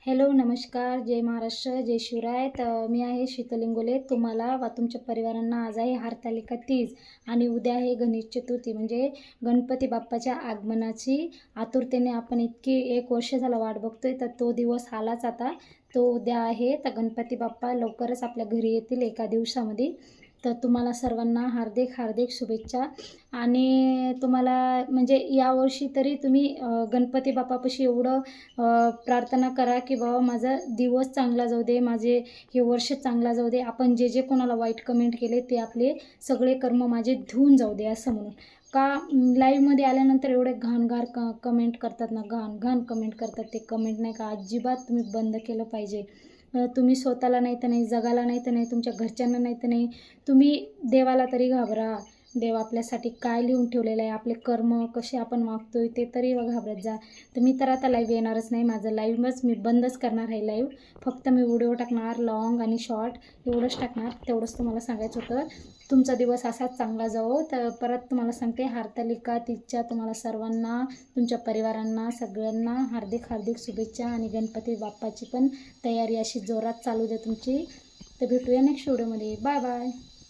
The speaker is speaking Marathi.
हॅलो, नमस्कार, जय महाराष्ट्र, जय शिवराय. तर मी आहे शीतल इंगोले. तुम्हाला व तुमच्या परिवारांना आज आहे हरतालिका तीज आणि उद्या आहे गणेश चतुर्थी, म्हणजे गणपती बाप्पाच्या आगमनाची आतुरतेने आपण इतकी 1 वर्ष झालं वाट बघतोय. तर तो दिवस आलाच आता. तो उद्या आहे. तर गणपती बाप्पा लवकरच आपल्या घरी येतील एका दिवसामध्ये. तर तुम्हाला सर्वांना हार्दिक हार्दिक शुभेच्छा. आणि तुम्हाला म्हणजे यावर्षी तरी तुम्ही गणपती बाप्पापाशी एवढं प्रार्थना करा की बाबा माझा दिवस चांगला जाऊ दे, माझे हे वर्ष चांगला जाऊ दे. आपण जे जे कोणाला वाईट कमेंट केले ते आपले सगळे कर्म माझे धुवून जाऊ दे असं म्हणून. का लाईव्हमध्ये आल्यानंतर एवढे घाणघाण कमेंट करतात ना, घाण कमेंट करतात. ते कमेंट नाही का अजिबात तुम्ही बंद केलं पाहिजे. तुम्ही स्वतःला नाही तर नाही, जगाला नाही तर नाही, तुमच्या घरच्यांना नाही तर नाही, तुम्ही देवाला तरी घाबरा. देव आपल्यासाठी काय लिहून ठेवलेलं आहे, आपले कर्म कसे आपण वागतोय ते तरी घाबरत जा. तर मी तर आता लाईव्ह येणारच नाही. माझं लाईव्हच मी बंदच करणार आहे लाईव्ह. फक्त मी व्हिडिओ टाकणार लाँग आणि शॉर्ट एवढंच टाकणार. तेवढंच तुम्हाला सांगायचं होतं. तुमचा दिवस असाच चांगला जावो. तर परत तुम्हाला सांगते, हरतालिका तीजच्या तुम्हाला सर्वांना, तुमच्या परिवारांना सगळ्यांना हार्दिक हार्दिक शुभेच्छा. आणि गणपती बाप्पाची पण तयारी अशी जोरात चालू दे तुमची. तर भेटूया नेक्स्ट व्हिडिओमध्ये. Bye bye.